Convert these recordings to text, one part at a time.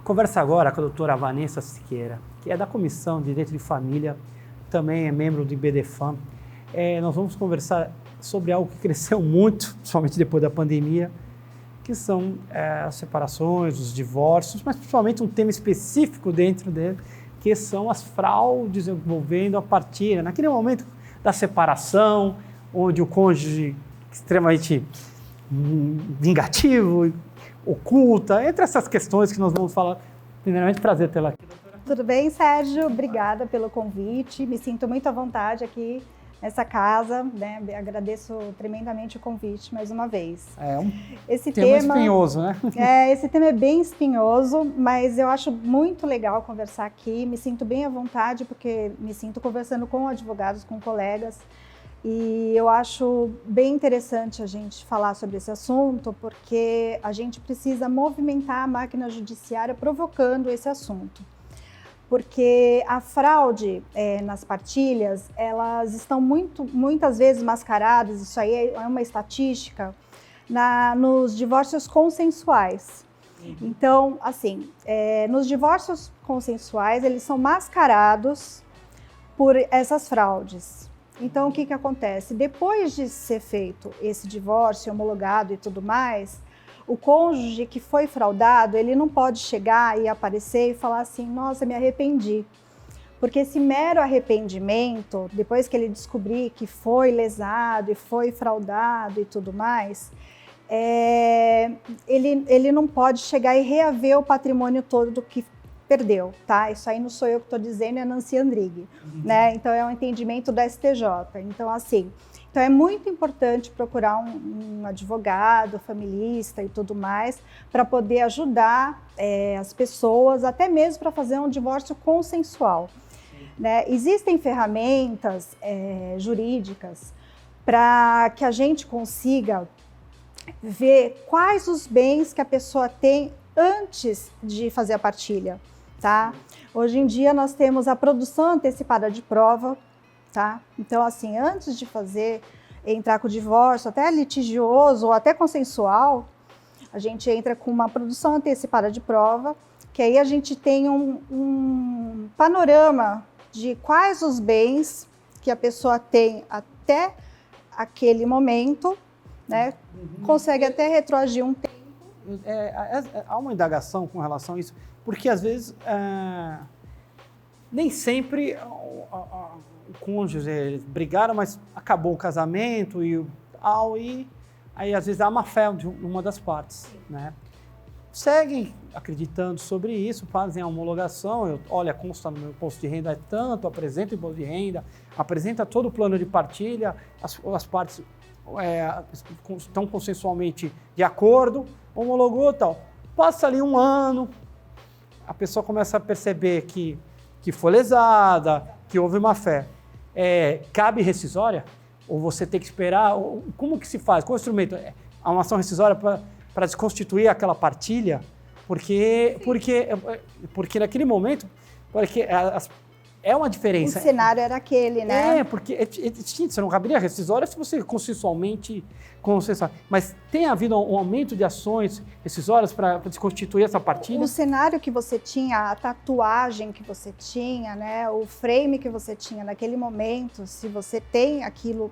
Conversa agora com a doutora Vanessa Siqueira, que é da Comissão de Direito de Família, também é membro do IBDFAM. Nós vamos conversar sobre algo que cresceu muito, principalmente depois da pandemia, que são as separações, os divórcios, mas principalmente um tema específico dentro dele, que são as fraudes envolvendo a partilha. Naquele momento da separação, onde o cônjuge extremamente vingativo, oculta, entre essas questões que nós vamos falar. Primeiramente, prazer tê-la aqui, doutora. Tudo bem, Sérgio? Obrigada pelo convite. Me sinto muito à vontade aqui nessa casa, né? Agradeço tremendamente o convite mais uma vez. Esse tema espinhoso, né? Esse tema é bem espinhoso, mas eu acho muito legal conversar aqui. Me sinto bem à vontade porque me sinto conversando com advogados, com colegas. E eu acho bem interessante a gente falar sobre esse assunto, porque a gente precisa movimentar a máquina judiciária provocando esse assunto. Porque a fraude nas partilhas, elas estão muitas vezes mascaradas, isso aí é uma estatística, nos divórcios consensuais. Então, assim, nos divórcios consensuais, eles são mascarados por essas fraudes. Então, o que acontece? Depois de ser feito esse divórcio homologado e tudo mais, o cônjuge que foi fraudado, ele não pode chegar e aparecer e falar assim, nossa, me arrependi. Porque esse mero arrependimento, depois que ele descobrir que foi lesado e foi fraudado e tudo mais, ele não pode chegar e reaver o patrimônio todo do que perdeu, tá? Isso aí não sou eu que estou dizendo, é a Nancy Andrighi, né? Então é um entendimento do STJ. Então, assim, é muito importante procurar um advogado, familista e tudo mais, para poder ajudar as pessoas, até mesmo para fazer um divórcio consensual. Né? Existem ferramentas jurídicas para que a gente consiga ver quais os bens que a pessoa tem antes de fazer a partilha. Tá? Hoje em dia nós temos a produção antecipada de prova, tá? Então assim, antes de entrar com o divórcio, até litigioso ou até consensual, a gente entra com uma produção antecipada de prova, que aí a gente tem um panorama de quais os bens que a pessoa tem até aquele momento, né? Consegue até retroagir um tempo. Há uma indagação com relação a isso, porque às vezes nem sempre o cônjuge, eles brigaram, mas acabou o casamento e aí às vezes há má fé de uma das partes, né? Seguem acreditando sobre isso, fazem a homologação, olha, consta no meu imposto de renda é tanto, apresenta o imposto de renda, apresenta todo o plano de partilha, as partes estão consensualmente de acordo, homologou e tal. Passa ali um ano, a pessoa começa a perceber que foi lesada, que houve má fé. Cabe rescisória? Ou você tem que esperar? Como que se faz? Qual é o instrumento? Há uma ação rescisória para desconstituir aquela partilha? Porque naquele momento, é uma diferença. O cenário era aquele, né? Porque é distinto, você não caberia rescisória se você consensualmente consensuar. Mas tem havido um aumento de ações rescisórias para desconstituir essa partilha? O cenário que você tinha, a tatuagem que você tinha, né? O frame que você tinha naquele momento, se você tem aquilo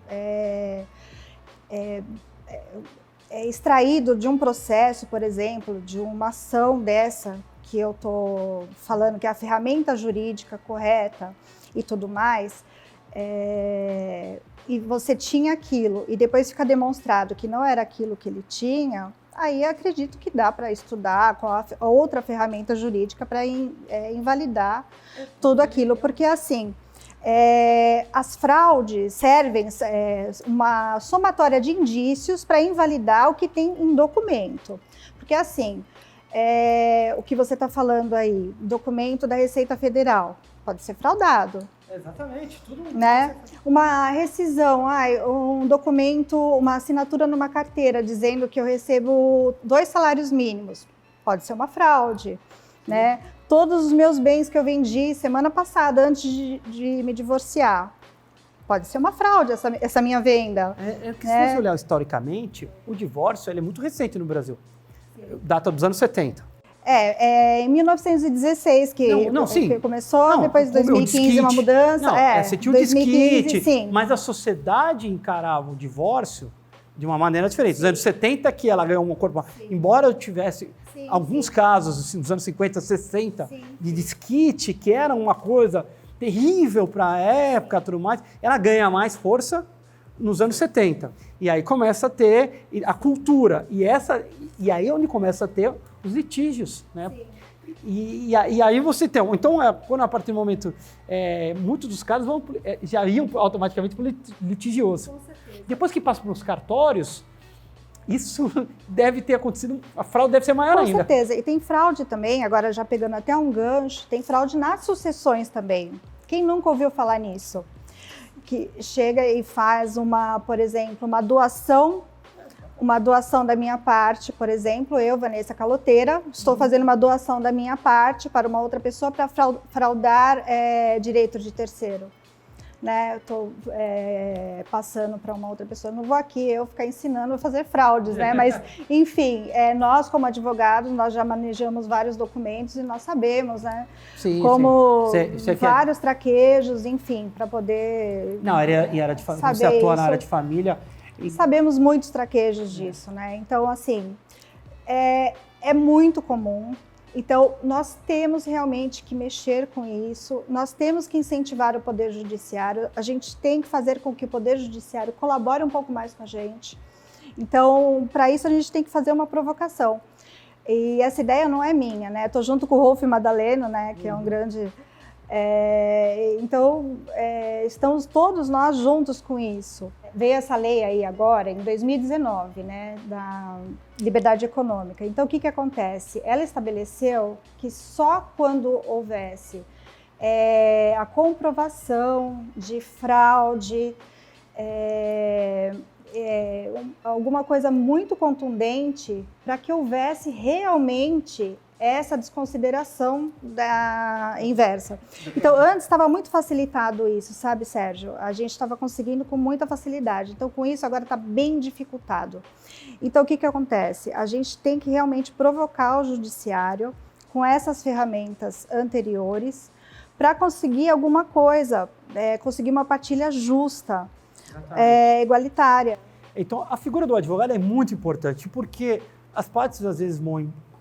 extraído de um processo, por exemplo, de uma ação dessa, que eu estou falando que é a ferramenta jurídica correta e tudo mais, e você tinha aquilo, e depois fica demonstrado que não era aquilo que ele tinha, aí acredito que dá para estudar com a outra ferramenta jurídica para invalidar tudo aquilo, porque assim, as fraudes servem uma somatória de indícios para invalidar o que tem em documento, porque assim, o que você está falando aí, documento da Receita Federal, pode ser fraudado. Exatamente, tudo. Né? Uma rescisão, um documento, uma assinatura numa carteira dizendo que eu recebo 2 salários mínimos, pode ser uma fraude. Né? Todos os meus bens que eu vendi semana passada antes de me divorciar, pode ser uma fraude essa minha venda. Se você olhar historicamente, o divórcio ele é muito recente no Brasil. Data dos anos 70. Em 1916 que começou, depois em 2015 uma mudança. Você tinha o desquite, sim. Mas a sociedade encarava o divórcio de uma maneira diferente. Nos anos 70 que ela ganhou um corpo, embora eu tivesse alguns casos assim, nos anos 50, 60 de desquite, que era uma coisa terrível para a época, tudo mais, ela ganha mais força nos anos 70. E aí começa a ter a cultura. E aí é onde começa a ter os litígios, né? E aí você tem... Então, quando a partir do momento... muitos dos casos já iam automaticamente para o litigioso. Com certeza. Depois que passa para os cartórios, isso deve ter acontecido... A fraude deve ser maior ainda. Com certeza. E tem fraude também, agora já pegando até um gancho, tem fraude nas sucessões também. Quem nunca ouviu falar nisso? Que chega e faz por exemplo, uma doação da minha parte, por exemplo, eu, Vanessa Caloteira, estou fazendo uma doação da minha parte para uma outra pessoa para fraudar direito de terceiro. Né? Eu estou passando para uma outra pessoa. Não vou aqui eu ficar ensinando a fazer fraudes, né? Mas, enfim, nós como advogados, nós já manejamos vários documentos e nós sabemos, né? Sim, como vários traquejos, enfim, para poder... Não, era de família, você atua na área de família... Sabemos muitos traquejos disso, né? Então, assim, é muito comum. Então, nós temos realmente que mexer com isso, nós temos que incentivar o Poder Judiciário, a gente tem que fazer com que o Poder Judiciário colabore um pouco mais com a gente. Então, para isso, a gente tem que fazer uma provocação. E essa ideia não é minha, né? Estou junto com o Rolf Madaleno, né? Que é um grande... Então, estamos todos nós juntos com isso. Veio essa lei aí agora, em 2019, né, da liberdade econômica. Então, o que acontece? Ela estabeleceu que só quando houvesse a comprovação de fraude, alguma coisa muito contundente, para que houvesse realmente essa desconsideração da inversa. Então, antes estava muito facilitado isso, sabe, Sérgio? A gente estava conseguindo com muita facilidade. Então, com isso, agora está bem dificultado. Então, o que acontece? A gente tem que realmente provocar o judiciário com essas ferramentas anteriores para conseguir alguma coisa, conseguir uma partilha justa, igualitária. Então, a figura do advogado é muito importante, porque as partes, às vezes,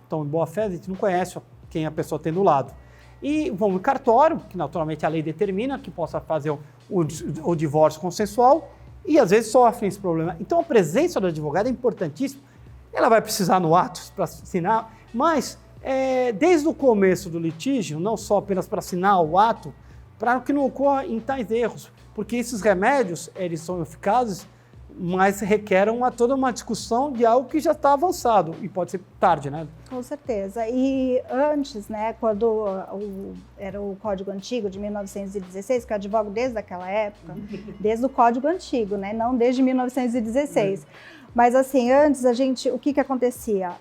estão em boa fé, a gente não conhece quem a pessoa tem do lado. E vão no cartório, que naturalmente a lei determina que possa fazer o divórcio consensual, e às vezes sofrem esse problema. Então a presença do advogado é importantíssima. Ela vai precisar no ato para assinar, mas desde o começo do litígio, não só apenas para assinar o ato, para que não ocorra em tais erros, porque esses remédios, eles são eficazes, mas requerem toda uma discussão de algo que já está avançado e pode ser tarde, né? Com certeza. E antes, né, quando era o Código Antigo de 1916, que eu advogo desde aquela época, desde o Código Antigo, né, não desde 1916. Mas assim, antes o que acontecia?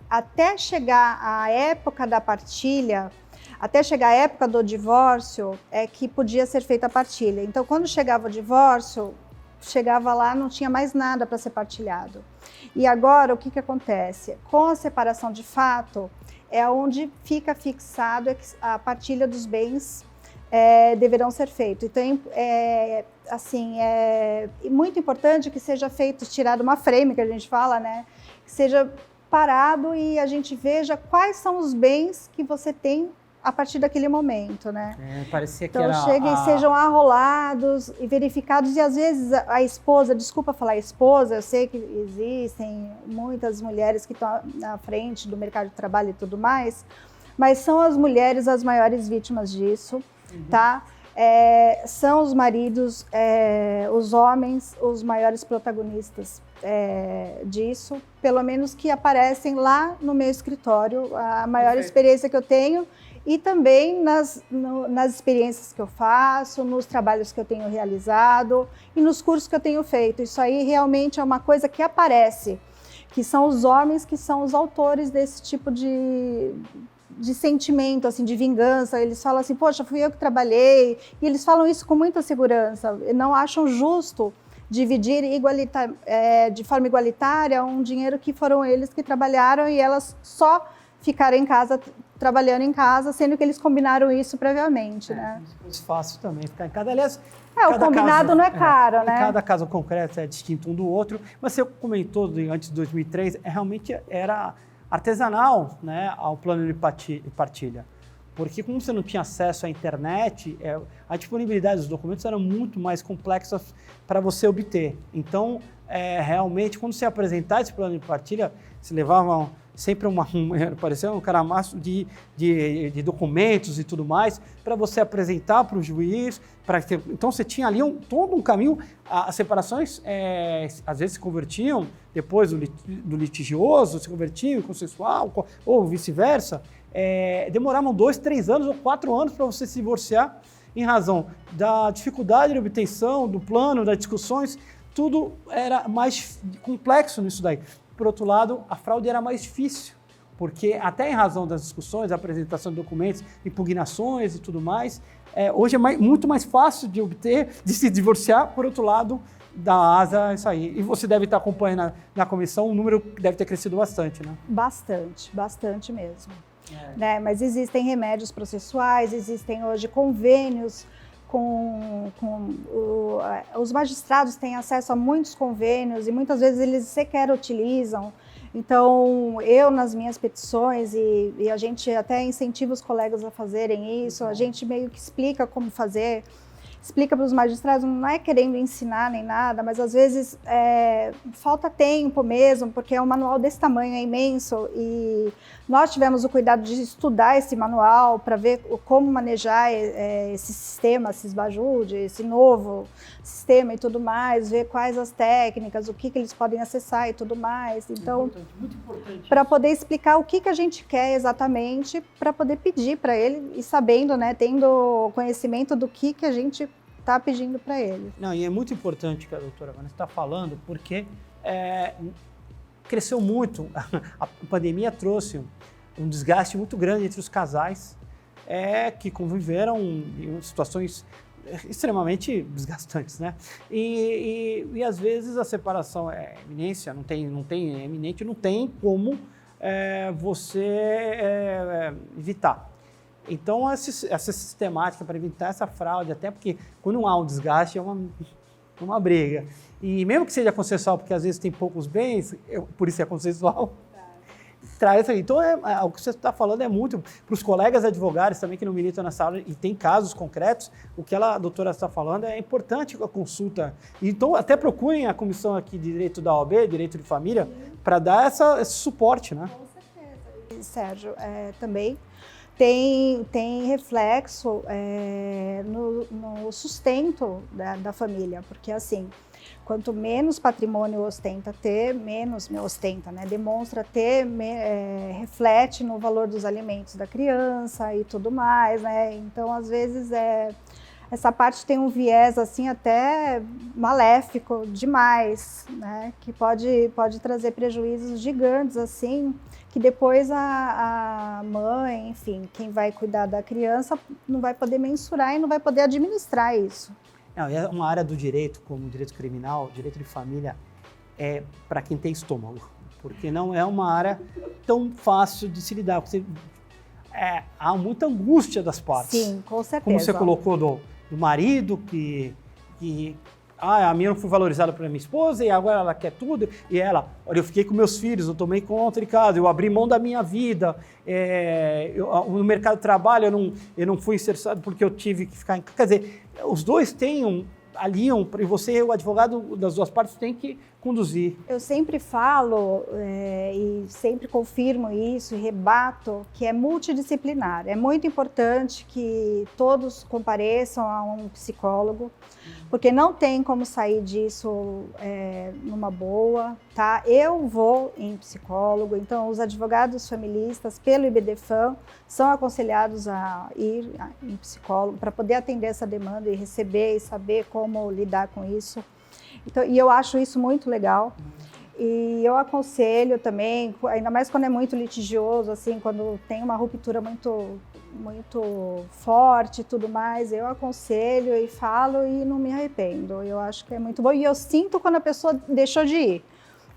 Até chegar a época da partilha, até chegar a época do divórcio, é que podia ser feita a partilha. Então, quando chegava o divórcio, chegava lá, não tinha mais nada para ser partilhado. E agora, o que acontece? Com a separação de fato, é onde fica fixado a partilha dos bens deverão ser feitos. Então, é muito importante que seja feito, tirado uma frame, que a gente fala, né? Que seja parado e a gente veja quais são os bens que você tem a partir daquele momento, né? Parecia que então, cheguem e sejam arrolados e verificados, e às vezes a esposa, desculpa falar esposa, eu sei que existem muitas mulheres que estão na frente do mercado de trabalho e tudo mais, mas são as mulheres as maiores vítimas disso, tá? São os maridos, os homens, os maiores protagonistas disso, pelo menos que aparecem lá no meu escritório, a maior experiência que eu tenho, e também nas experiências que eu faço, nos trabalhos que eu tenho realizado e nos cursos que eu tenho feito. Isso aí realmente é uma coisa que aparece, que são os homens que são os autores desse tipo de sentimento, assim, de vingança. Eles falam assim, poxa, fui eu que trabalhei, e eles falam isso com muita segurança. Não acham justo dividir de forma igualitária um dinheiro que foram eles que trabalharam e elas só ficaram em casa, trabalhando em casa, sendo que eles combinaram isso previamente, né? Se fosse fácil também ficar em casa. Aliás, o combinado não é caro, né? Cada caso concreto é distinto um do outro, mas você comentou antes de 2003, realmente era artesanal, né, ao plano de partilha. Porque como você não tinha acesso à internet, a disponibilidade dos documentos era muito mais complexa para você obter. Então, realmente, quando você apresentar esse plano de partilha, se levava sempre parecia um caramaço de documentos e tudo mais, para você apresentar para o juiz. Então, você tinha ali todo um caminho. As separações, às vezes, se convertiam, depois do litigioso, se convertiam em consensual, ou vice-versa. Demoravam 2, 3 anos ou 4 anos para você se divorciar, em razão da dificuldade de obtenção, do plano, das discussões. Tudo era mais complexo nisso daí. Por outro lado, a fraude era mais difícil, porque até em razão das discussões, a apresentação de documentos, impugnações e tudo mais, hoje é muito mais fácil de obter, de se divorciar. Por outro lado, da ASA, isso aí. E você deve estar acompanhando na comissão, o número deve ter crescido bastante, né? Bastante mesmo. Né? Mas existem remédios processuais, existem hoje convênios os magistrados têm acesso a muitos convênios e muitas vezes eles sequer utilizam. Então, eu nas minhas petições, e a gente até incentiva os colegas a fazerem isso, a gente meio que explica como fazer, explica para os magistrados, não é querendo ensinar nem nada, mas às vezes falta tempo mesmo, porque é um manual desse tamanho, é imenso, e nós tivemos o cuidado de estudar esse manual para ver como manejar esse sistema, Sisbajude, esse novo sistema e tudo mais, ver quais as técnicas, o que eles podem acessar e tudo mais. Então, muito importante. Para poder explicar o que a gente quer exatamente, para poder pedir para ele e sabendo, né, tendo conhecimento do que a gente está pedindo para ele. Não, e é muito importante que a doutora Vanessa está falando, porque cresceu muito. A pandemia trouxe um desgaste muito grande entre os casais que conviveram em situações extremamente desgastantes, né? E às vezes a separação é eminência, não tem eminente, não tem como você evitar. Então, essa sistemática para evitar essa fraude, até porque quando há um desgaste é uma briga. E mesmo que seja consensual, porque às vezes tem poucos bens, por isso é consensual, traz isso aí. Então, o que você está falando é muito para os colegas advogados também que não militam nessa área e tem casos concretos, o que a doutora está falando é importante a consulta. Então, até procurem a comissão aqui de Direito da OAB, Direito de Família, para dar esse suporte, né? Com certeza. E, Sérgio, também tem reflexo no sustento da família, porque assim, quanto menos patrimônio ostenta ter, menos ostenta, né? Demonstra ter, reflete no valor dos alimentos da criança e tudo mais, né? Então, às vezes, essa parte tem um viés assim até maléfico demais, né? Que pode trazer prejuízos gigantes assim, que depois a mãe, enfim, quem vai cuidar da criança não vai poder mensurar e não vai poder administrar isso. Não, é uma área do direito, como o direito criminal, direito de família, para quem tem estômago, porque não é uma área tão fácil de se lidar. Há muita angústia das partes. Sim, com certeza. Como você colocou do marido, que a minha não foi valorizada pela minha esposa e agora ela quer tudo. E ela, olha, eu fiquei com meus filhos, eu tomei conta de casa, eu abri mão da minha vida. No mercado de trabalho eu não fui inserçado porque eu tive que ficar em casa. Quer dizer, os dois aliam, e você, o advogado das duas partes, tem que conduzir. Eu sempre falo e sempre confirmo isso e rebato que é multidisciplinar. É muito importante que todos compareçam a um psicólogo, porque não tem como sair disso numa boa, tá? Eu vou em psicólogo, então os advogados familistas, pelo IBDFAM, são aconselhados a ir em psicólogo para poder atender essa demanda e receber e saber como lidar com isso. Então, e eu acho isso muito legal. E eu aconselho também, ainda mais quando é muito litigioso, assim, quando tem uma ruptura muito forte e tudo mais, eu aconselho e falo e não me arrependo. Eu acho que é muito bom. E eu sinto quando a pessoa deixou de ir.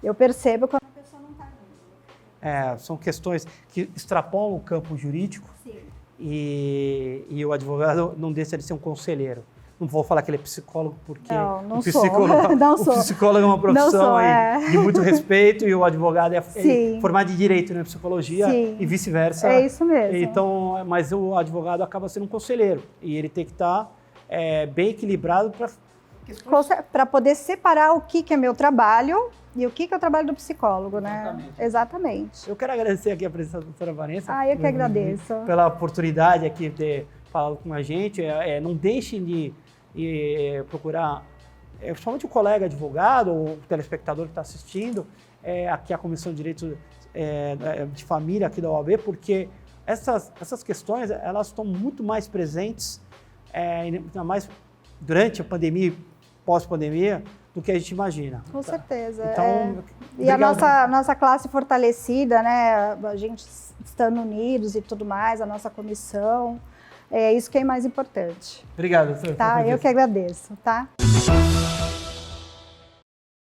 Eu percebo quando a pessoa não está indo. são questões que extrapolam o campo jurídico. Sim. E o advogado não deixa de ser um conselheiro. Não vou falar que ele é psicólogo, porque não o sou. psicólogo, Não o sou. psicólogo é uma profissão de muito respeito e o advogado é formado em direito, né, psicologia e vice-versa. É isso mesmo. Então, mas o advogado acaba sendo um conselheiro e ele tem que estar bem equilibrado para poder separar o que é meu trabalho e o que é o trabalho do psicólogo, né? Exatamente. Eu quero agradecer aqui a presença da doutora Vanessa. Eu que agradeço. Pela oportunidade aqui de ter falado com a gente. Não deixem de procurar, principalmente o colega advogado ou o telespectador que está assistindo, aqui a Comissão de Direitos de Família aqui da OAB, porque essas questões elas estão muito mais presentes, ainda mais durante a pandemia e pós-pandemia, do que a gente imagina. Com certeza. Então, e a nossa classe fortalecida, né? A gente estando unidos e tudo mais, a nossa comissão, é isso que é mais importante. Obrigado, doutor. Tá? Eu que agradeço, tá?